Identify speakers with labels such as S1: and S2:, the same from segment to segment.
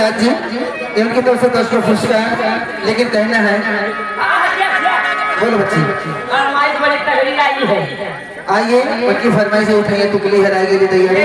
S1: आशीर्वाद जी, इनकी तरफ से 10 पुरस्कार। लेकिन कहना है, बोलो बच्ची,
S2: बड़ी तगड़ी आई है।
S1: आइए उनकी फरमाइश उठाइए, तुकली हराई के लिए तैयार है।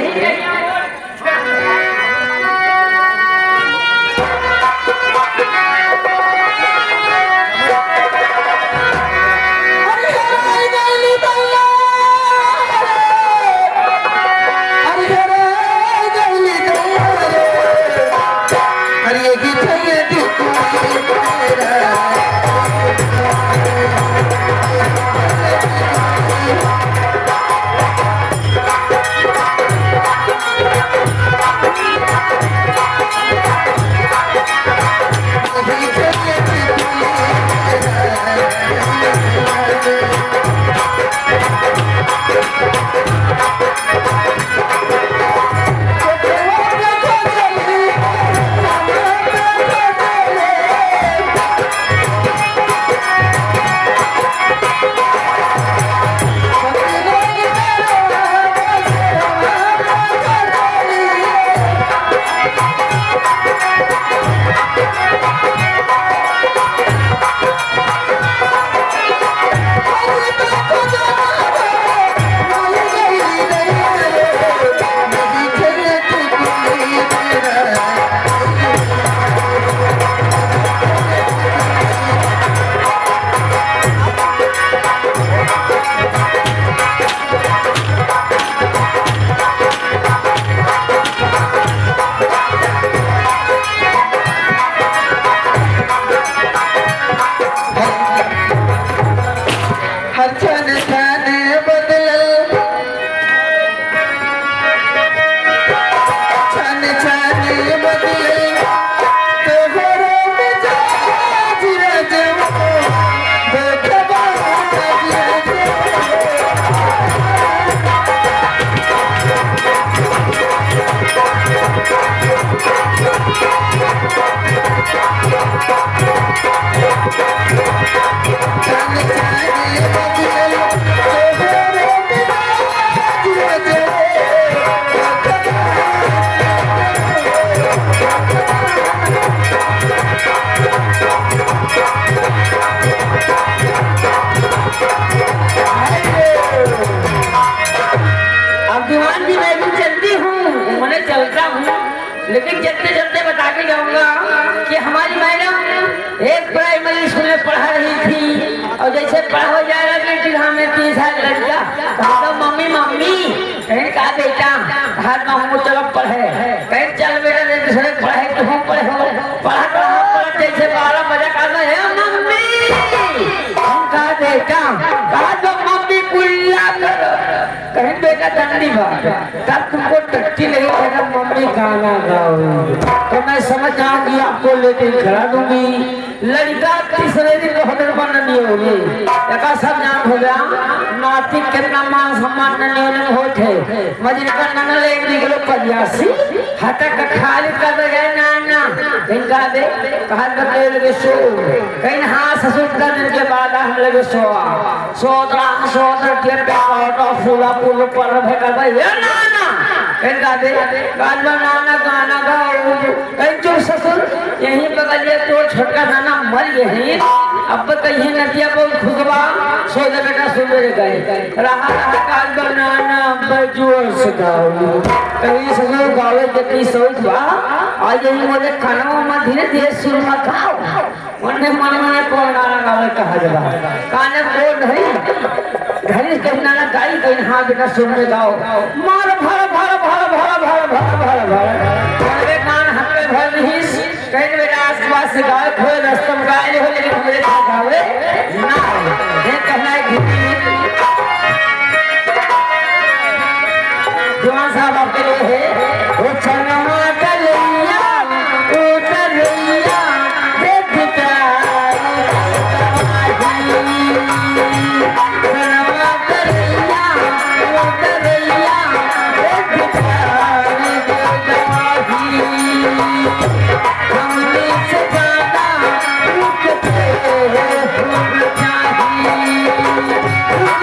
S2: लेकिन चलते चलते बता के जाऊंगा कि हमारी मैडम एक प्राइमरी स्कूल में पढ़ा रही थी, और जैसे पढ़ा हो जा रहा बेटी हमें 3 साल लड़का कहा, मम्मी मम्मी कहीं कहा बेटा हाथ में चलो पढ़े, कहीं चल बेटा दूसरे पढ़े तो हम पढ़े हो पढ़ा पढ़ा जैसे 12 बजे कहना है मम्मी, हम कहा बेटा कहा तो मम्मी कुल्ला करो, कहीं बेटा डंडी बात तब तुमको टट्टी लगी कहना मम्मी गाना गाओ, तो मैं समझ आऊंगी आपको लेके खड़ा दूंगी। लड़का तीसरे दिन होटल पर नहीं होगी, एक सब जान हो गया नाती कितना मान सम्मान नहीं होने होते मजिन का नंगल एक निकलो 85 हटक खाली कर गए ना कहीं कहा दे कहा बदले लगे सो कहीं हाँ ससुर का दिन के बाद हम लगे सोदरा के पे फूला फूल पर भेटा भाई ना कहीं दे गाना गाना गाओ कहीं चुप ससुर यहीं बगलिए तो छोटका नाना मर गए अब कहीं नदिया बहुत खुशबा सोचा बेटा सुबह गए रहा काल बनाना बजूर से गाओ कहीं ससुर गावे जितनी सोच बा आज यही मुझे खाना में धीरे धीरे शुरू मत खाओ उन्हें मन में कौन गाना गावे कहा जबा काने बोल नहीं घरी कहना ना गाई कहीं हाँ बेटा सुन में गाओ मार भर भर भर भर भर भर भर भर कान हाथ में भर नहीं कहीं बेटा आसपास से गावे खोए रस्तम गाए हो लेकिन मुझे क्या गावे ना ये कहना है जवान साहब आपके लिए है वो चनमा कलिया उतरिया देख प्यारी चनमा कलिया उतरिया देख प्यारी हमने से ज्यादा रुकते रुक चाहिए रुक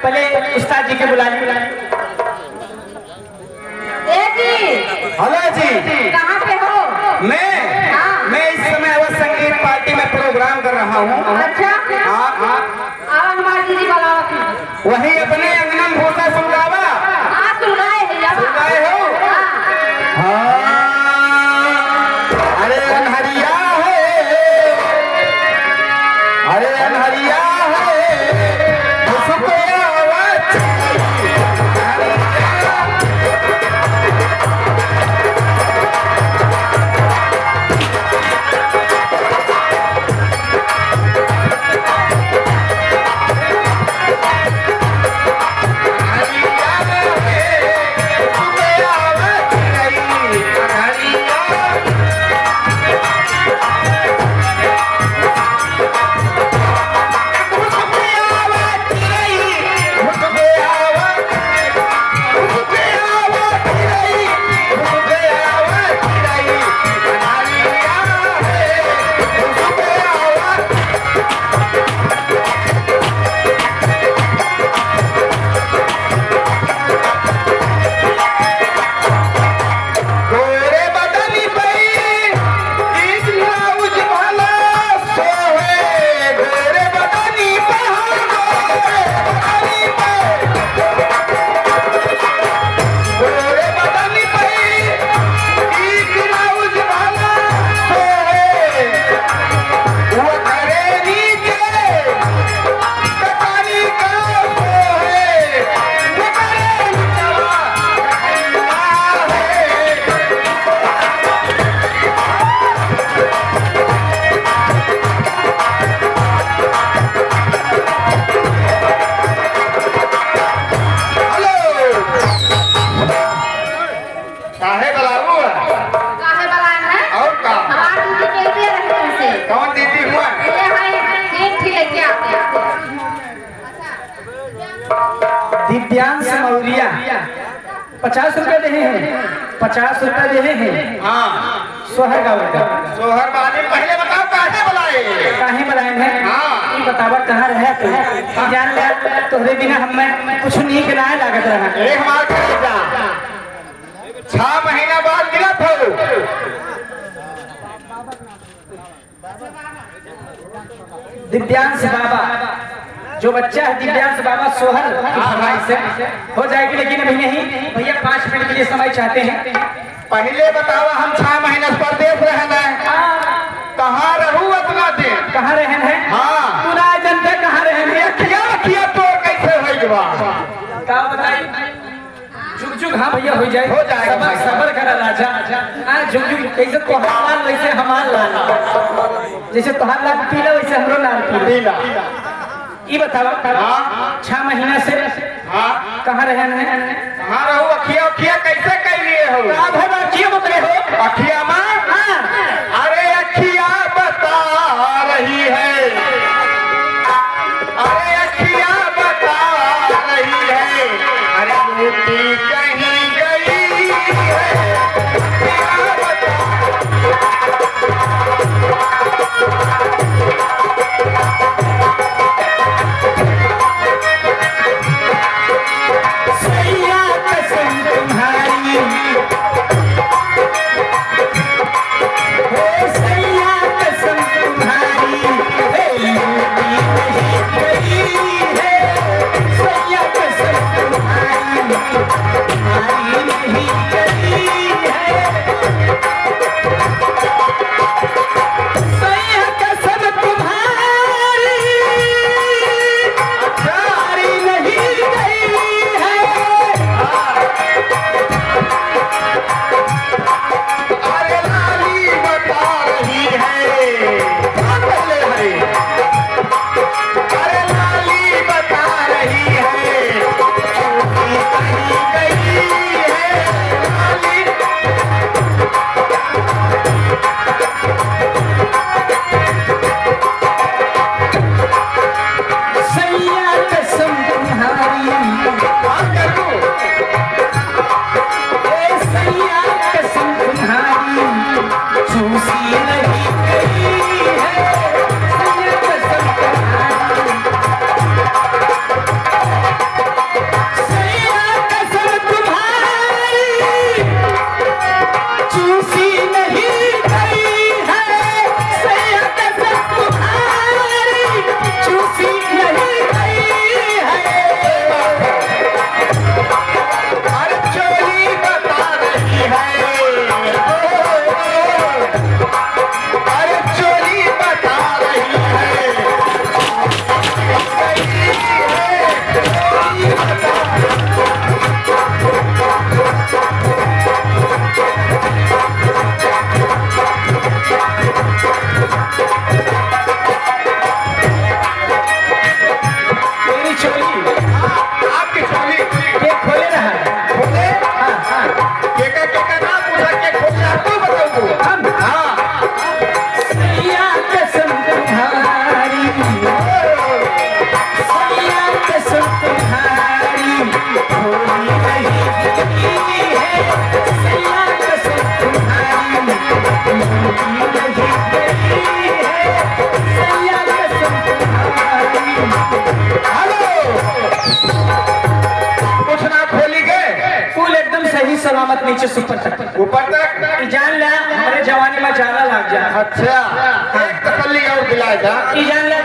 S2: पहले उस्ताद जी के बुलाइए।
S1: हेलो जी,
S2: कहाँ पे हो?
S1: मैं इस समय अवध संगीत पार्टी में प्रोग्राम कर रहा हूँ।
S2: अच्छा,
S1: हाँ,
S2: हमारी दीदी वाला
S1: वही अपने अंगनम भूसा सुनगावा
S2: सुनाए
S1: हो। हाँ, अरे अनहरिया है, अरे अनहरिया है, उसको आवाज दिव्यांश मौर्या 50 रुपए दे हैं, 50 रुपए दे हैं। हाँ, सोहर गाँव का सोहर वाले पहले बताओ काहे बुलाए हैं? हाँ, ये बतावा कहाँ रहे तू? जान ले तोहरे बिना हमें कुछ नहीं के ना लागत रहा। अरे हमार खर्चा 6 महीना बाद मिला था। दिव्यांश बाबा, जो बच्चा है दिव्यांश बाबा सोहर की फरमाइश से हो जाएगी, लेकिन अभी नहीं भैया 5 मिनट के लिए समय चाहते हैं। पहले बतावा हम 6 महीना परदेश रहना है, कहाँ रहू अपना दिन? कहाँ रहन है? हाँ, तू ना जनता कहाँ रहन है? किया तो कैसे होइबा का बताई? जुग जुग हाँ भैया हो जाए सबर करा राजा। हाँ, जुग जुग कैसे तोहार लाल वैसे हमार लाल, जैसे तोहार लाल पीला वैसे हमरो लाल पीला। ये बतावा 6 महीना से कहाँ रहन है? कहाँ रहू? अखिया कैसे कह लिए हो? अखिया बता हो? अखिया माँ, अरे अखिया बता रही है, अरे अखिया बता रही है, अरे मोती कहीं गई है, अखिया बता। सैया कसम तुम्हारी हो
S3: हेलो कुछ ना खोली के
S1: कुल एकदम सही सलामत नीचे से ऊपर तक
S3: ऊपर तक
S1: जान ला हमारे जवानी में जाना लग जा।
S3: अच्छा एक तसल्ली और दिलाएगा
S1: जान ला